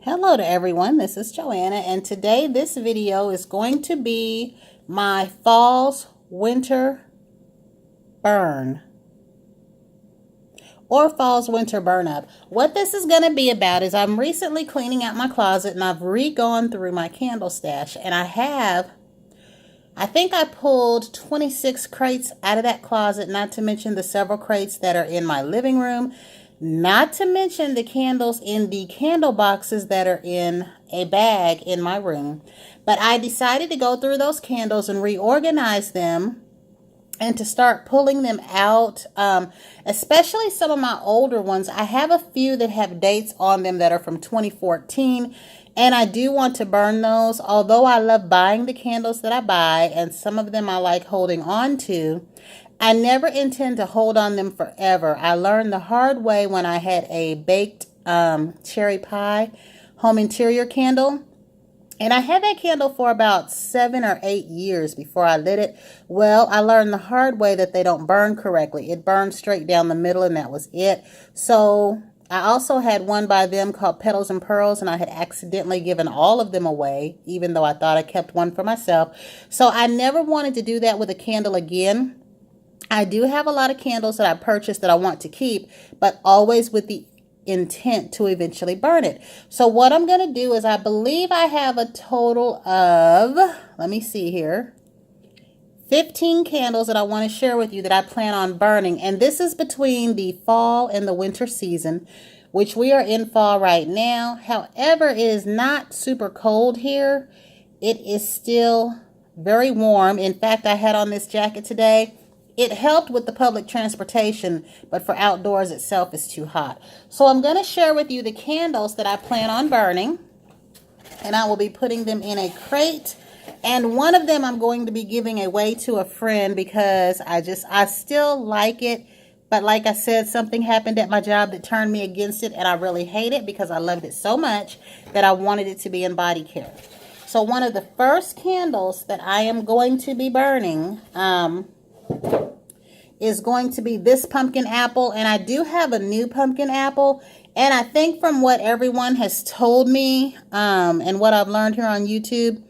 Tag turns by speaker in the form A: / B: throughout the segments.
A: Hello to everyone, this is Joanna, and today this video is going to be my fall's winter burn or fall's winter burn up. What this is going to be about is I'm recently cleaning out my closet and I've re-gone through my candle stash, and I think I pulled 26 crates out of that closet, not to mention the several crates that are in my living room. Not to mention the candles in the candle boxes that are in a bag in my room. But I decided to go through those candles and reorganize them and to start pulling them out, especially some of my older ones. I have a few that have dates on them that are from 2014, and I do want to burn those. Although I love buying the candles that I buy, and some of them I like holding on to, I never intend to hold on them forever. I learned the hard way when I had a baked cherry pie home interior candle. And I had that candle for about 7 or 8 years before I lit it. Well, I learned the hard way that they don't burn correctly. It burned straight down the middle, and that was it. So I also had one by them called Petals and Pearls, and I had accidentally given all of them away, even though I thought I kept one for myself. So I never wanted to do that with a candle again. I do have a lot of candles that I purchased that I want to keep, but always with the intent to eventually burn it. So what I'm going to do is, I believe I have a total of, let me see here, 15 candles that I want to share with you that I plan on burning. And this is between the fall and the winter season, which we are in fall right now. However, it is not super cold here. It is still very warm. In fact, I had on this jacket today. It helped with the public transportation, but for outdoors itself is too hot. So I'm going to share with you the candles that I plan on burning, and I will be putting them in a crate. And one of them I'm going to be giving away to a friend because I still like it. But like I said, something happened at my job that turned me against it, and I really hate it because I loved it so much that I wanted it to be in body care. So one of the first candles that I am going to be burning, is going to be this pumpkin apple. And I do have a new pumpkin apple, and I think from what everyone has told me and what I've learned here on YouTube,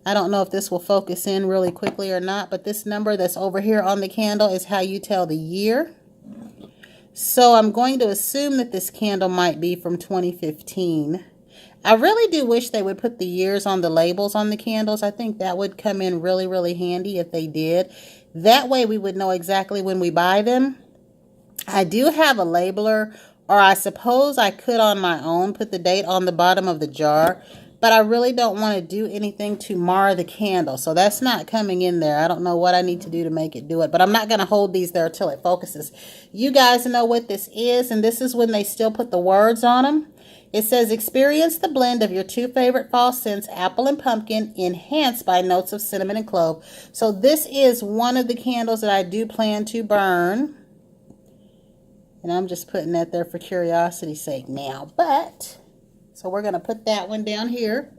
A: I don't know if this will focus in really quickly or not, but this number that's over here on the candle is how you tell the year. So I'm going to assume that this candle might be from 2015. I really do wish they would put the years on the labels on the candles. I think that would come in really, really handy if they did. That way we would know exactly when we buy them. I do have a labeler, or I suppose I could on my own put the date on the bottom of the jar, but I really don't want to do anything to mar the candle. So that's not coming in there. I don't know what I need to do to make it do it, but I'm not going to hold these there until it focuses. You guys know what this is, and this is when they still put the words on them. It says, experience the blend of your two favorite fall scents, apple and pumpkin, enhanced by notes of cinnamon and clove. So this is one of the candles that I do plan to burn. And I'm just putting that there for curiosity's sake now. So we're going to put that one down here.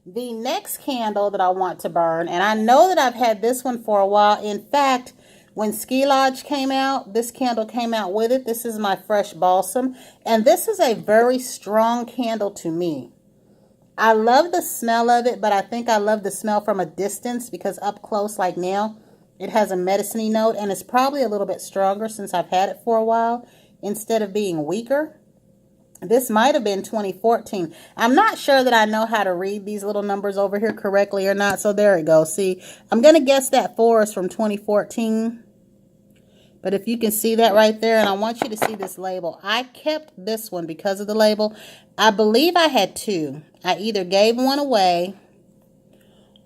A: The next candle that I want to burn, and I know that I've had this one for a while. In fact, when Ski Lodge came out, this candle came out with it. This is my Fresh Balsam, and this is a very strong candle to me. I love the smell of it, but I think I love the smell from a distance, because up close, like now, it has a medicine-y note, and it's probably a little bit stronger since I've had it for a while, instead of being weaker. This might have been 2014. I'm not sure that I know how to read these little numbers over here correctly or not. So there we go. See, I'm going to guess that 4 is from 2014. But if you can see that right there, and I want you to see this label. I kept this one because of the label. I believe I had 2. I either gave one away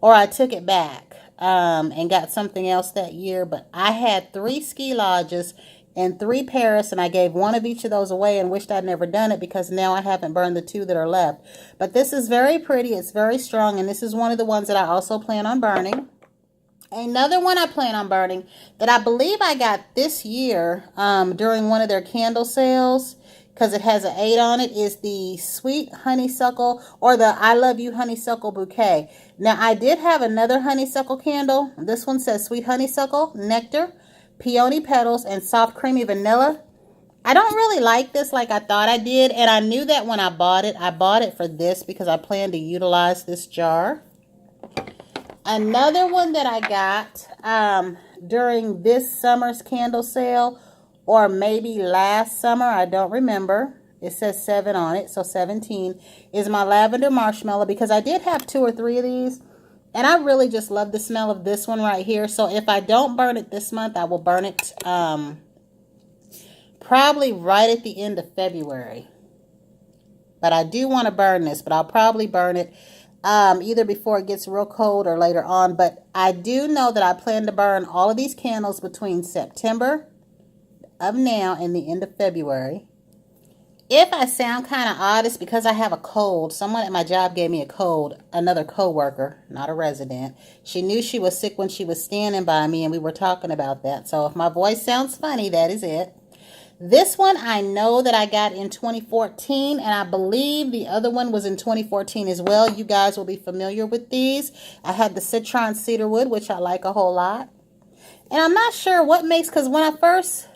A: or I took it back and got something else that year. But I had 3 Ski Lodges and 3 Paris, and I gave one of each of those away and wished I'd never done it, because now I haven't burned the 2 that are left. But this is very pretty. It's very strong, and this is one of the ones that I also plan on burning. Another one I plan on burning that I believe I got this year during one of their candle sales, because it has an 8 on it, is the Sweet Honeysuckle, or the I Love You Honeysuckle Bouquet. Now, I did have another honeysuckle candle. This one says Sweet Honeysuckle, Nectar, Peony Petals, and Soft Creamy Vanilla. I don't really like this like I thought I did. And I knew that when I bought it for this because I plan to utilize this jar. Another one that I got during this summer's candle sale, or maybe last summer, I don't remember. It says 7 on it, so 17, is my lavender marshmallow, because I did have 2 or 3 of these. And I really just love the smell of this one right here. So if I don't burn it this month, I will burn it probably right at the end of February. But I do want to burn this, but I'll probably burn it either before it gets real cold or later on. But I do know that I plan to burn all of these candles between September of now and the end of February. If I sound kind of odd, it's because I have a cold. Someone at my job gave me a cold. Another coworker, not a resident. She knew she was sick when she was standing by me, and we were talking about that. So if my voice sounds funny, that is it. This one I know that I got in 2014, and I believe the other one was in 2014 as well. You guys will be familiar with these. I had the Citron Cedarwood, which I like a whole lot. And I'm not sure what makes, because when I first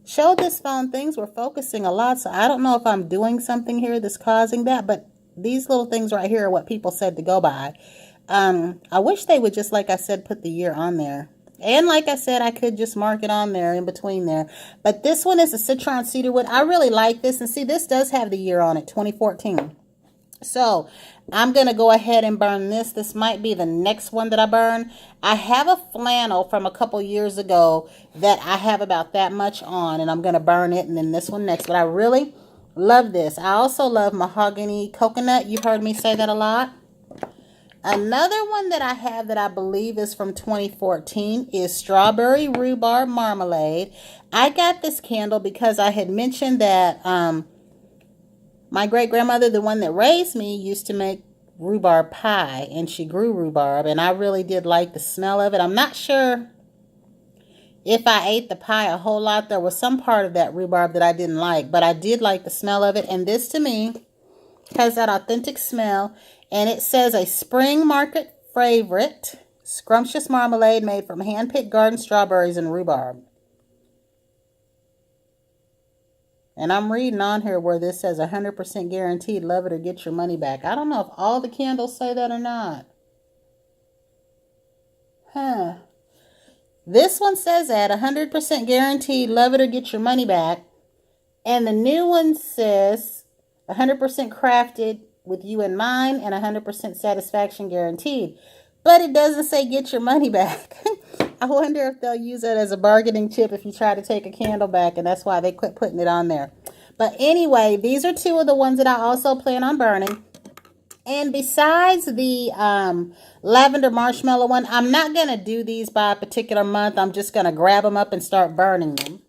A: showed this phone, things were focusing a lot, so I don't know if I'm doing something here that's causing that, but these little things right here are what people said to go by. I wish they would just, like I said, put the year on there. And like I said, I could just mark it on there in between there. But this one is a Citron Cedarwood. I really like this. And see, this does have the year on it, 2014. So I'm going to go ahead and burn this. This might be the next one that I burn. I have a flannel from a couple years ago that I have about that much on, and I'm going to burn it, and then this one next. But I really love this. I also love mahogany coconut. You've heard me say that a lot. Another one that I have that I believe is from 2014 is strawberry rhubarb marmalade. I got this candle because I had mentioned that my great-grandmother, the one that raised me, used to make rhubarb pie, and she grew rhubarb, and I really did like the smell of it. I'm not sure if I ate the pie a whole lot. There was some part of that rhubarb that I didn't like, but I did like the smell of it, and this to me has that authentic smell, and it says a spring market favorite, scrumptious marmalade made from hand-picked garden strawberries and rhubarb. And I'm reading on here where this says 100% guaranteed, love it or get your money back. I don't know if all the candles say that or not. This one says that 100% guaranteed, love it or get your money back. And the new one says 100% crafted with you in mind and 100% satisfaction guaranteed. But it doesn't say get your money back. I wonder if they'll use it as a bargaining chip if you try to take a candle back, and that's why they quit putting it on there. But anyway, these are 2 of the ones that I also plan on burning. And besides the lavender marshmallow one, I'm not going to do these by a particular month. I'm just going to grab them up and start burning them.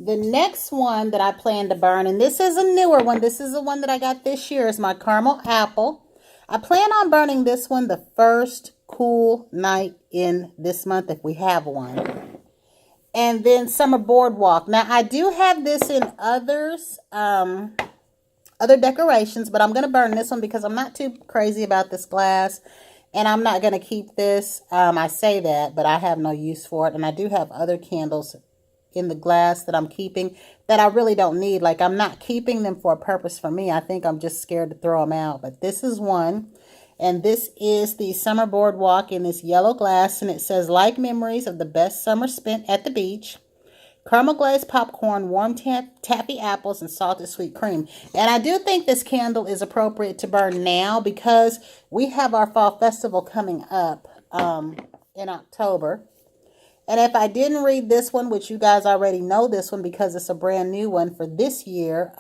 A: The next one that I plan to burn, and this is a newer one. This is the one that I got this year, is my caramel apple. I plan on burning this one the first cool night in this month if we have one. And then Summer Boardwalk. Now, I do have this in others, other decorations, but I'm going to burn this one because I'm not too crazy about this glass. And I'm not going to keep this. I say that, but I have no use for it. And I do have other candles in the glass that I'm keeping that I really don't need. Like, I'm not keeping them for a purpose for me. I think I'm just scared to throw them out. But this is one. And this is the Summer Boardwalk in this yellow glass. And it says, like memories of the best summer spent at the beach. Caramel glazed popcorn, warm taffy apples, and salted sweet cream. And I do think this candle is appropriate to burn now because we have our fall festival coming up in October. And if I didn't read this one, which you guys already know this one because it's a brand new one for this year,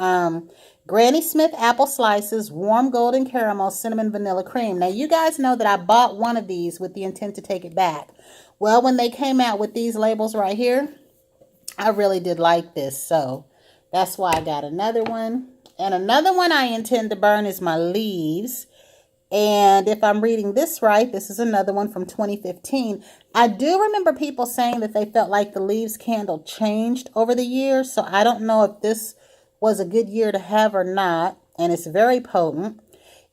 A: Granny Smith apple slices, warm golden caramel, cinnamon vanilla cream. Now, you guys know that I bought one of these with the intent to take it back. Well, when they came out with these labels right here, I really did like this. So that's why I got another one. And another one I intend to burn is my leaves. And if I'm reading this right, this is another one from 2015. I do remember people saying that they felt like the leaves candle changed over the years. So I don't know if this was a good year to have or not. And it's very potent.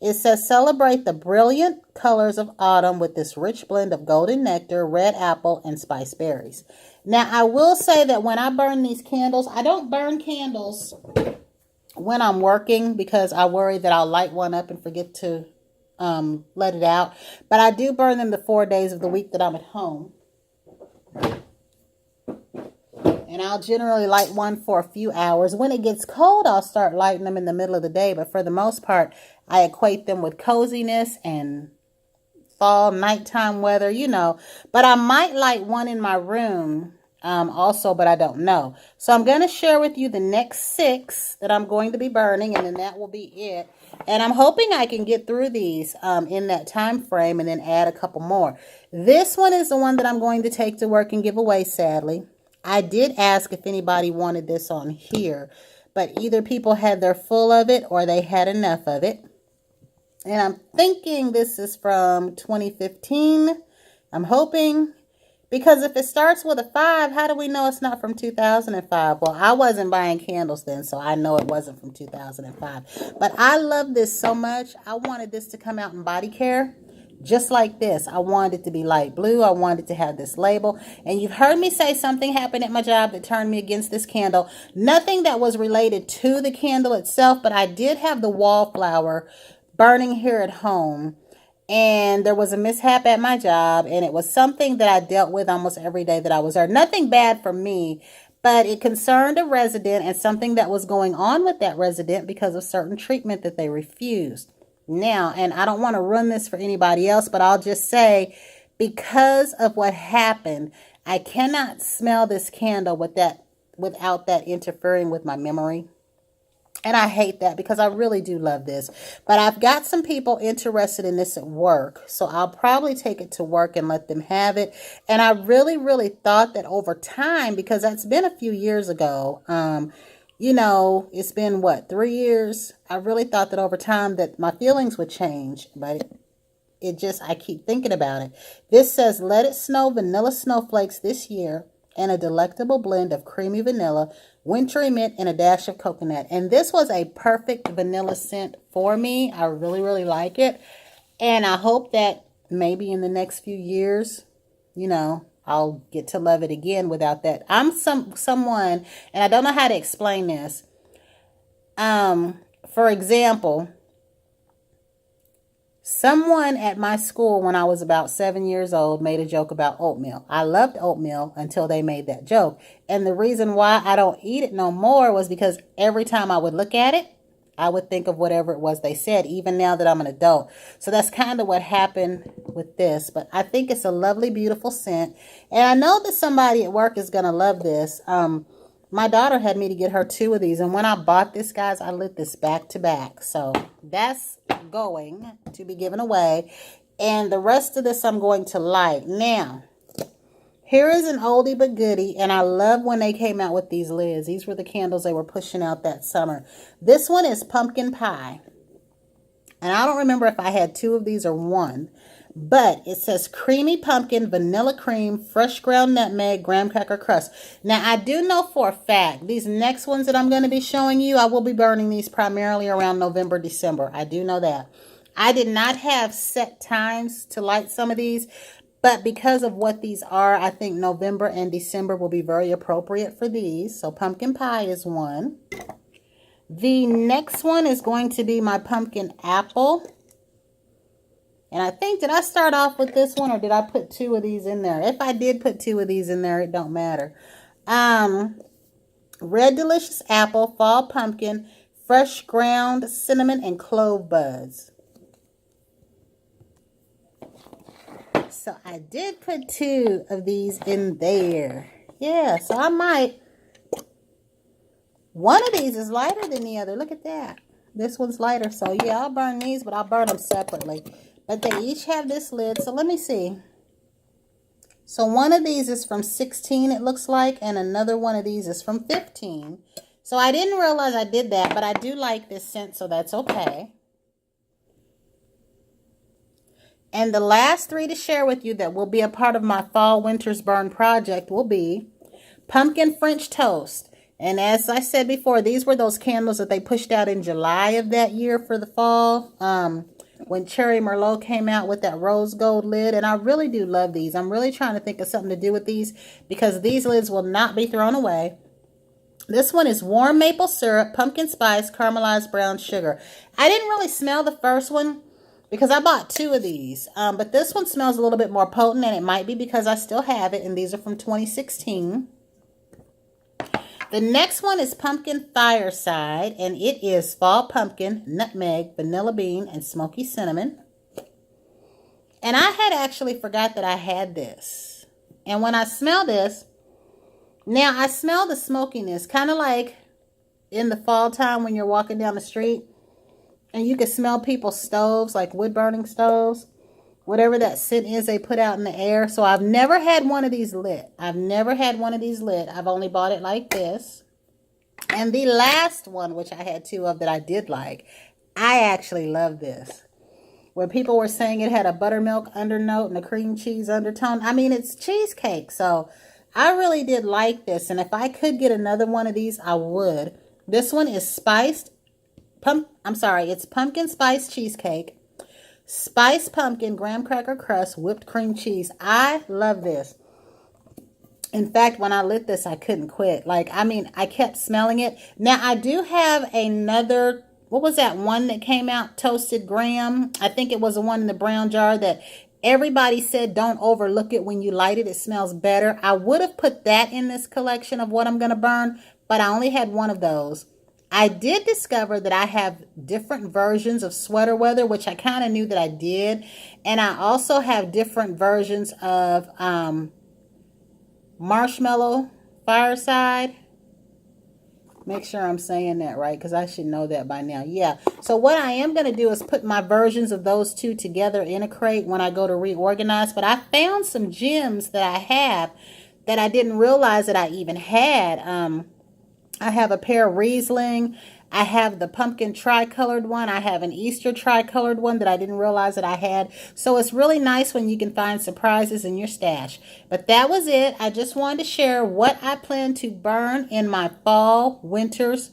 A: It says, celebrate the brilliant colors of autumn with this rich blend of golden nectar, red apple, and spiced berries. Now, I will say that when I burn these candles, I don't burn candles when I'm working because I worry that I'll light one up and forget to let it out. But I do burn them the 4 days of the week that I'm at home. And I'll generally light one for a few hours. When it gets cold, I'll start lighting them in the middle of the day. But for the most part, I equate them with coziness and fall, nighttime weather, you know. But I might light one in my room also, but I don't know. So I'm going to share with you the next 6 that I'm going to be burning, and then that will be it. And I'm hoping I can get through these in that time frame and then add a couple more. This one is the one that I'm going to take to work and give away, sadly. I did ask if anybody wanted this on here, but either people had their full of it or they had enough of it. And I'm thinking this is from 2015. I'm hoping, because if it starts with a 5, how do we know it's not from 2005? Well, I wasn't buying candles then, so I know it wasn't from 2005. But I love this so much. I wanted this to come out in body care. Just like this. I wanted it to be light blue. I wanted to have this label. And you've heard me say something happened at my job that turned me against this candle. Nothing that was related to the candle itself, but I did have the wallflower burning here at home. And there was a mishap at my job, and it was something that I dealt with almost every day that I was there. Nothing bad for me, but it concerned a resident and something that was going on with that resident because of certain treatment that they refused. Now, and I don't want to run this for anybody else, but I'll just say, because of what happened, I cannot smell this candle without that interfering with my memory. And I hate that because I really do love this. But I've got some people interested in this at work, so I'll probably take it to work and let them have it. And I really, really thought that over time, because that's been a few years ago, you know, it's been, 3 years? I really thought that over time that my feelings would change, but I keep thinking about it. This says, let it snow vanilla snowflakes this year and a delectable blend of creamy vanilla, wintry mint, and a dash of coconut. And this was a perfect vanilla scent for me. I really, really like it. And I hope that maybe in the next few years, you know, I'll get to love it again without that. I'm someone, and I don't know how to explain this. For example, someone at my school when I was about 7 years old made a joke about oatmeal. I loved oatmeal until they made that joke. And the reason why I don't eat it no more was because every time I would look at it, I would think of whatever it was they said, even now that I'm an adult. So that's kind of what happened with this. But I think it's a lovely, beautiful scent. And I know that somebody at work is going to love this. My daughter had me to get her 2 of these. And when I bought this, guys, I lit this back to back. So that's going to be given away. And the rest of this I'm going to light. Now, here is an oldie but goodie, and I love when they came out with these lids. These were the candles they were pushing out that summer. This one is pumpkin pie, and I don't remember if I had 2 of these or 1, but it says creamy pumpkin, vanilla cream, fresh ground nutmeg, graham cracker crust. Now, I do know for a fact, these next ones that I'm going to be showing you, I will be burning these primarily around November, December. I do know that. I did not have set times to light some of these, but because of what these are, I think November and December will be very appropriate for these. So pumpkin pie is one. The next one is going to be my pumpkin apple. And I think, did I start off with this one or did I put 2 of these in there? If I did put 2 of these in there, it don't matter. Red Delicious Apple, Fall Pumpkin, Fresh Ground Cinnamon, and Clove Buds. So I did put 2 of these in there. Yeah, so I might. One of these is lighter than the other. Look at that. This one's lighter. So yeah, I'll burn these, but I'll burn them separately. But they each have this lid. So let me see. So one of these is from 16, it looks like. And another one of these is from 15. So I didn't realize I did that, but I do like this scent, so that's okay. And the last 3 to share with you that will be a part of my Fall Winter's Burn project will be Pumpkin French Toast. And as I said before, these were those candles that they pushed out in July of that year for the fall. When Cherry Merlot came out with that rose gold lid. And I really do love these. I'm really trying to think of something to do with these because these lids will not be thrown away. This one is warm maple syrup, pumpkin spice, caramelized brown sugar. I didn't really smell the first one because I bought 2 of these. But this one smells a little bit more potent, and it might be because I still have it. And these are from 2016. The next one is Pumpkin Fireside, and it is fall pumpkin, nutmeg, vanilla bean, and smoky cinnamon. And I had actually forgot that I had this. And when I smell this, now I smell the smokiness, kind of like in the fall time when you're walking down the street and you can smell people's stoves, like wood burning stoves. Whatever that scent is they put out in the air. So I've never had one of these lit. I've never had one of these lit. I've only bought it like this. And the last one, which I had 2 of that I did like, I actually love this. Where people were saying it had a buttermilk undernote and a cream cheese undertone. I mean, it's cheesecake. So I really did like this. And if I could get another one of these, I would. This one is it's pumpkin spice cheesecake. Spiced pumpkin, graham cracker crust, whipped cream cheese. I love this. In fact, when I lit this, I couldn't quit. I kept smelling it. Now, I do have another, what was that one that came out? Toasted graham. I think it was the one in the brown jar that everybody said don't overlook it when you light it. It smells better. I would have put that in this collection of what I'm going to burn, but I only had one of those. I did discover that I have different versions of Sweater Weather, which I kind of knew that I did. And I also have different versions of Marshmallow Fireside. Make sure I'm saying that right because I should know that by now. Yeah. So what I am going to do is put my versions of those 2 together in a crate when I go to reorganize. But I found some gems that I have that I didn't realize that I even had. I have a pear Riesling. I have the pumpkin tricolored one. I have an Easter tricolored one that I didn't realize that I had. So it's really nice when you can find surprises in your stash. But that was it. I just wanted to share what I plan to burn in my fall winters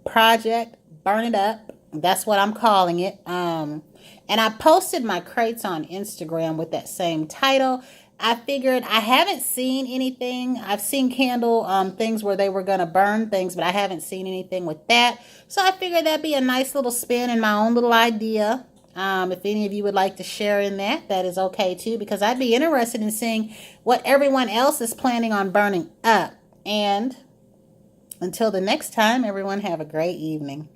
A: project. Burn it up. That's what I'm calling it. And I posted my crates on Instagram with that same title. I figured I haven't seen anything. I've seen candle things where they were going to burn things, but I haven't seen anything with that. So I figured that'd be a nice little spin in my own little idea. If any of you would like to share in that, that is okay too, because I'd be interested in seeing what everyone else is planning on burning up. And until the next time, everyone have a great evening.